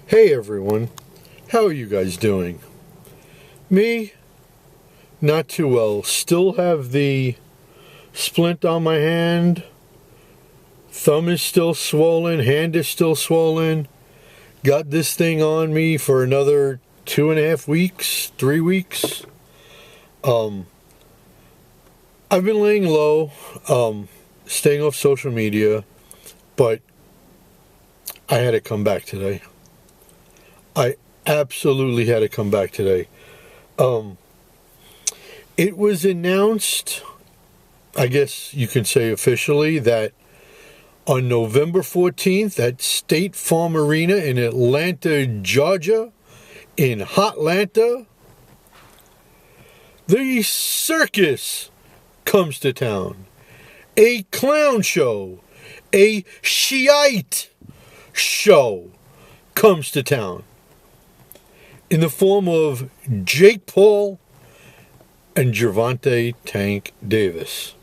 Hey everyone, how are you guys doing? Me? Not too well. Still have the splint on my hand. Thumb is still swollen, hand is still swollen. Got this thing on me for another 2.5 weeks, 3 weeks. I've been laying low, staying off social media, but I had to come back today. I absolutely had to come back today. It was announced, I guess you can say officially, that on November 14th at State Farm Arena in Atlanta, Georgia, in Hotlanta, the circus comes to town. A clown show, a Shiite show comes to town in the form of Jake Paul and Gervonta Tank Davis.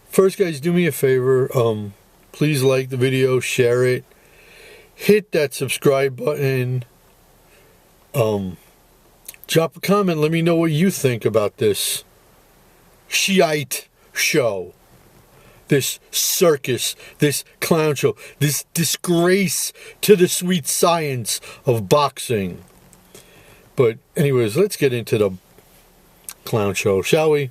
First, guys, do me a favor. Please like the video, share it, hit that subscribe button. Drop a comment. Let me know what you think about this Shiite show, this circus, this clown show, this disgrace to the sweet science of boxing. But anyways, let's get into the clown show, shall we?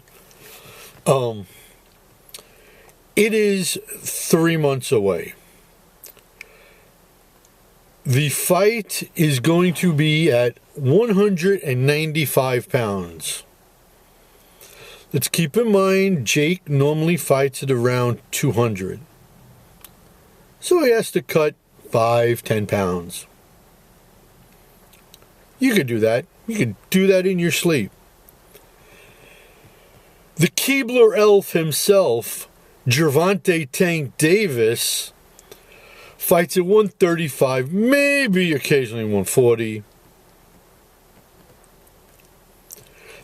It is 3 months away. The fight is going to be at 195 pounds. Let's keep in mind, Jake normally fights at around 200. So he has to cut 5-10 pounds. You could do that. You could do that in your sleep. The Keebler elf himself, Gervonta Tank Davis, fights at 135, maybe occasionally 140.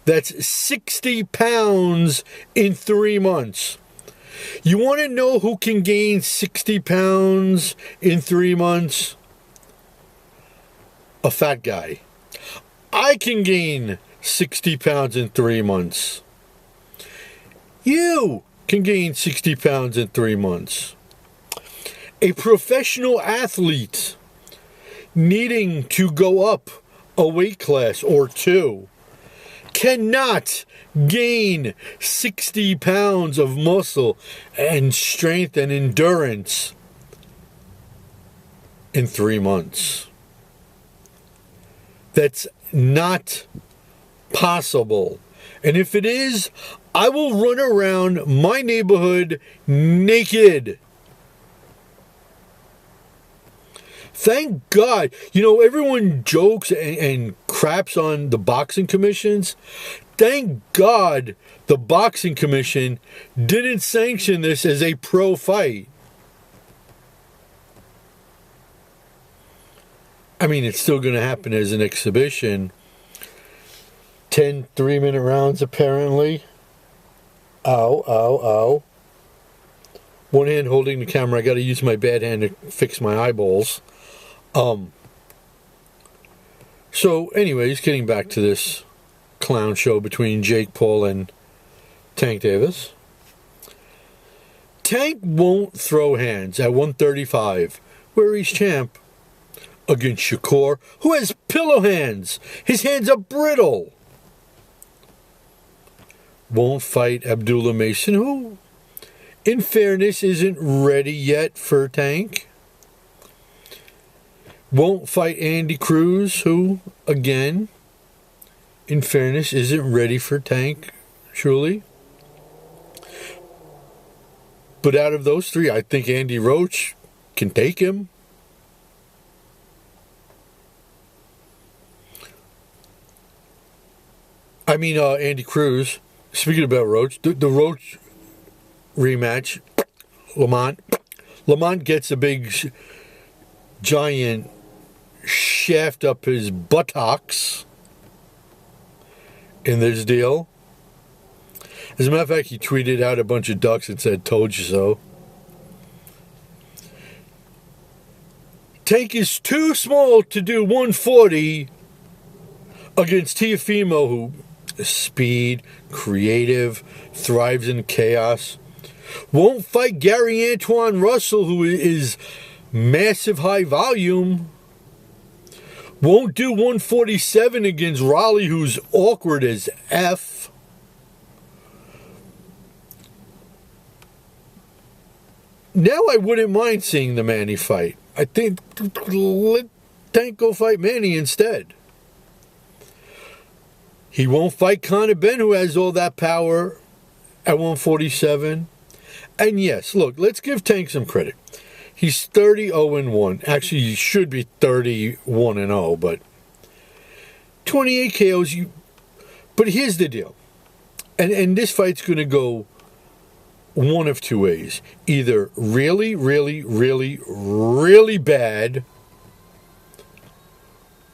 That's 60 pounds in 3 months. You want to know who can gain 60 pounds in 3 months? A fat guy. I can gain 60 pounds in 3 months. You can gain 60 pounds in 3 months. A professional athlete needing to go up a weight class or two cannot gain 60 pounds of muscle and strength and endurance in 3 months. That's not possible. And if it is, I will run around my neighborhood naked. Thank God. You know, everyone jokes and craps on the boxing commissions. Thank God the boxing commission didn't sanction this as a pro fight. I mean, it's still going to happen as an exhibition. 10 3-minute rounds, apparently. Ow, ow, ow. One hand holding the camera. I got to use my bad hand to fix my eyeballs. So, anyways, getting back to this clown show between Jake Paul and Tank Davis. Tank won't throw hands at 135, where he's champ, against Shakur, who has pillow hands. His hands are brittle. Won't fight Abdullah Mason, who, in fairness, isn't ready yet for Tank. Won't fight Andy Cruz, who, again, in fairness, isn't ready for Tank, truly. But out of those three, I think Andy Roach can take him. I mean, Andy Cruz. Speaking about Roach, the Roach rematch, Lamont gets a big, giant shaft up his buttocks in this deal. As a matter of fact, he tweeted out a bunch of ducks and said, "Told you so." Tank is too small to do 140 against Teofimo, who is speed, creative, thrives in chaos. Won't fight Gary Antoine Russell, who is massive high volume. Won't do 147 against Raleigh, who's awkward as F. Now I wouldn't mind seeing the Manny fight. I think let Tank go fight Manny instead. He won't fight Conor Benn, who has all that power at 147. And yes, look, let's give Tank some credit. He's 30-0-1. Actually, he should be 31-0, but 28 KOs. But here's the deal. And this fight's going to go one of two ways. Either really, really, really, really bad,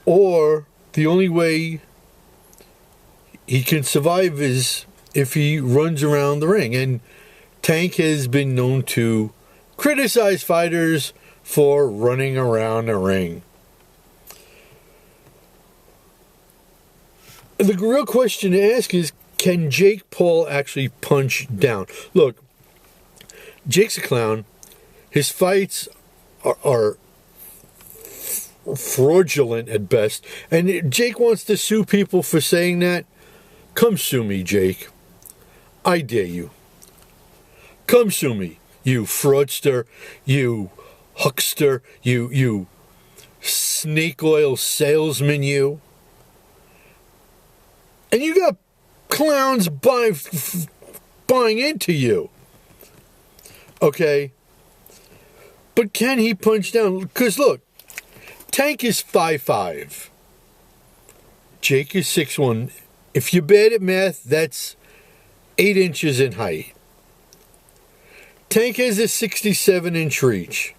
or the only way he can survive is if he runs around the ring. And Tank has been known to criticize fighters for running around the ring. The real question to ask is, can Jake Paul actually punch down? Look, Jake's a clown. His fights are fraudulent at best. And Jake wants to sue people for saying that. Come sue me, Jake. I dare you. Come sue me, you fraudster, you huckster, you snake oil salesman, you. And you got clowns buying into you. Okay? But can he punch down? Because look, Tank is 5'5". Jake is 6'1". If you're bad at math, that's 8 inches in height. Tank has a 67-inch reach.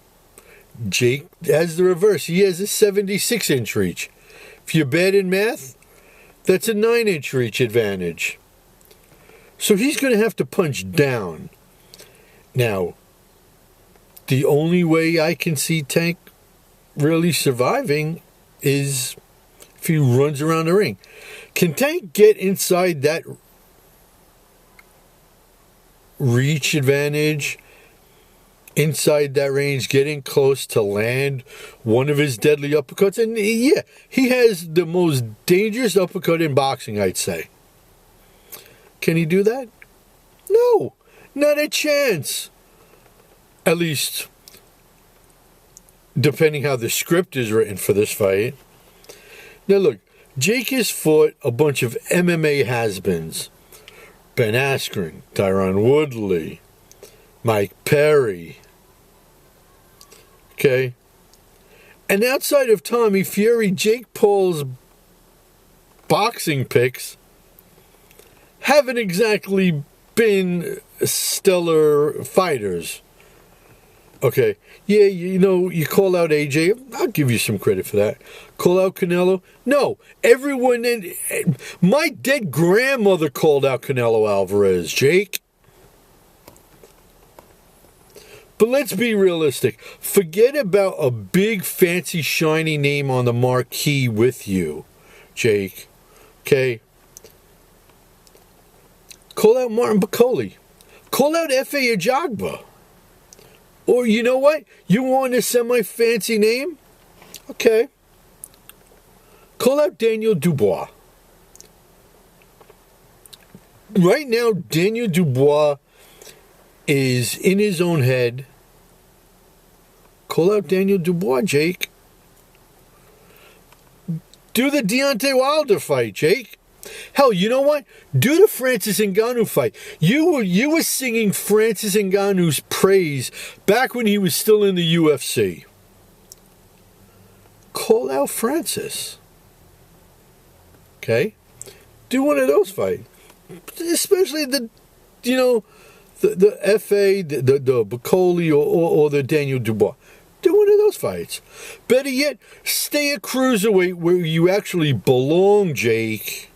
Jake has the reverse. He has a 76-inch reach. If you're bad in math, that's a 9-inch reach advantage. So he's going to have to punch down. Now, the only way I can see Tank really surviving is if he runs around the ring. Can Tank get inside that reach advantage, inside that range, getting close to land one of his deadly uppercuts? And yeah, he has the most dangerous uppercut in boxing, I'd say. Can he do that? No, not a chance. At least, depending how the script is written for this fight. Now look, Jake has fought a bunch of MMA has-beens. Ben Askren, Tyron Woodley, Mike Perry. Okay? And outside of Tommy Fury, Jake Paul's boxing picks haven't exactly been stellar fighters. Okay, yeah, you know, you call out AJ, I'll give you some credit for that. Call out Canelo? No, everyone, my dead grandmother called out Canelo Alvarez, Jake. But let's be realistic. Forget about a big, fancy, shiny name on the marquee with you, Jake. Okay? Call out Martin Bacoli. Call out Efe Ajagba. Or you know what? You want a semi-fancy name? Okay. Call out Daniel Dubois. Right now, Daniel Dubois is in his own head. Call out Daniel Dubois, Jake. Do the Deontay Wilder fight, Jake. Hell, you know what? Do the Francis Ngannou fight. You were singing Francis Ngannou's praise back when he was still in the UFC. Call out Francis. Okay? Do one of those fights. Especially the FA, the Bacoli or the Daniel Dubois. Do one of those fights. Better yet, stay a cruiserweight where you actually belong, Jake.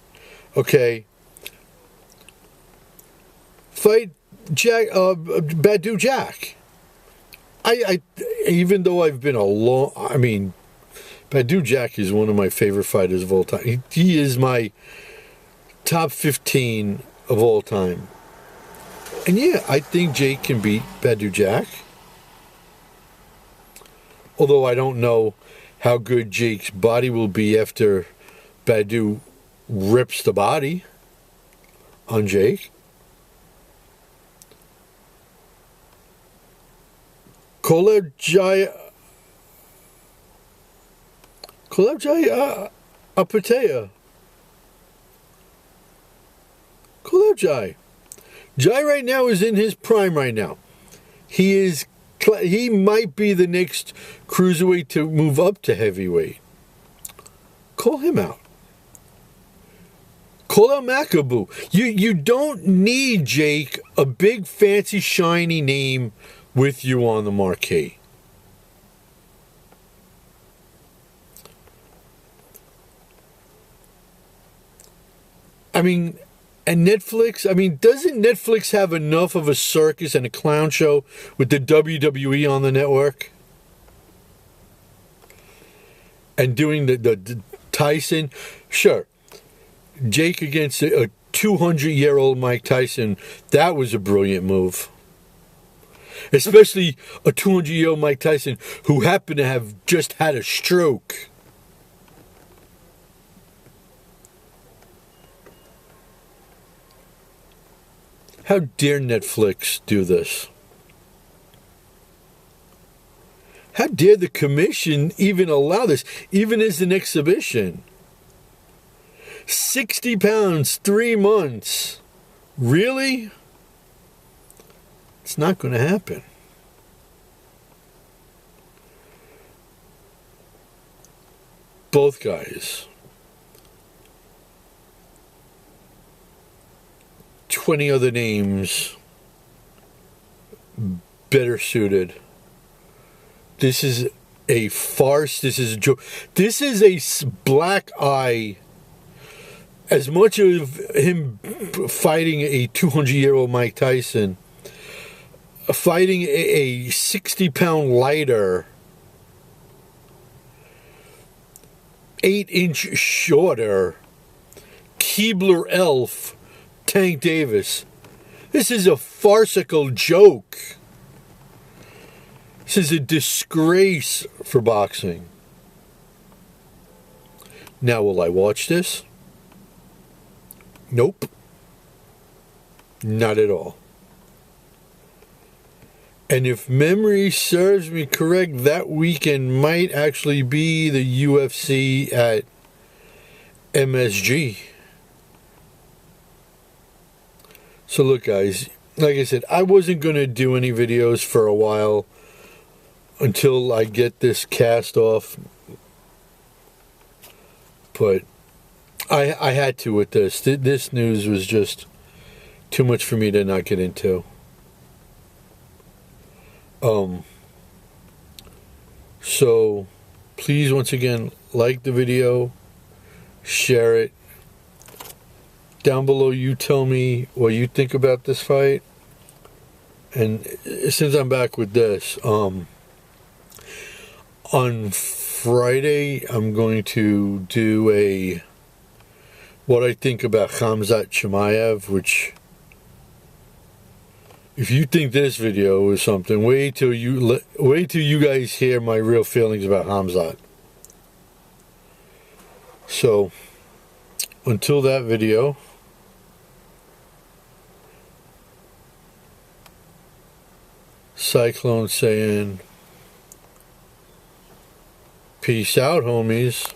Okay. Fight Badu Jack. I even though I've been I mean, Badu Jack is one of my favorite fighters of all time. He is my top 15 of all time. And yeah, I think Jake can beat Badu Jack. Although I don't know how good Jake's body will be after Badu rips the body on Jake. Kolab Jaya Apatea. Kolab Jai. Jai right now is in his prime right now. He might be the next cruiserweight to move up to heavyweight. Call him out. Call out Makabu. You don't need, Jake, a big fancy shiny name with you on the marquee. I mean, and Netflix, I mean, doesn't Netflix have enough of a circus and a clown show with the WWE on the network? And doing the Tyson? Sure. Jake against a 200-year-old Mike Tyson, that was a brilliant move. Especially a 200-year-old Mike Tyson who happened to have just had a stroke. How dare Netflix do this? How dare the commission even allow this, even as an exhibition? 60 pounds, 3 months. Really? It's not going to happen. Both guys. 20 other names better suited. This is a farce. This is a joke. This is a black eye. As much of him fighting a 200-year-old Mike Tyson, fighting a 60-pound lighter, 8-inch shorter, Keebler elf, Tank Davis. This is a farcical joke. This is a disgrace for boxing. Now, will I watch this? Nope. Not at all. And if memory serves me correct, that weekend might actually be the UFC at MSG. So look, guys, like I said, I wasn't going to do any videos for a while until I get this cast off. But I had to with this. This news was just too much for me to not get into. So please, once again, like the video, share it. Down below, you tell me what you think about this fight. And since I'm back with this, on Friday, I'm going to do what I think about Khamzat Chimaev, which, if you think this video is something, wait till you guys hear my real feelings about Khamzat. So, until that video, Cyclone saying, peace out, homies.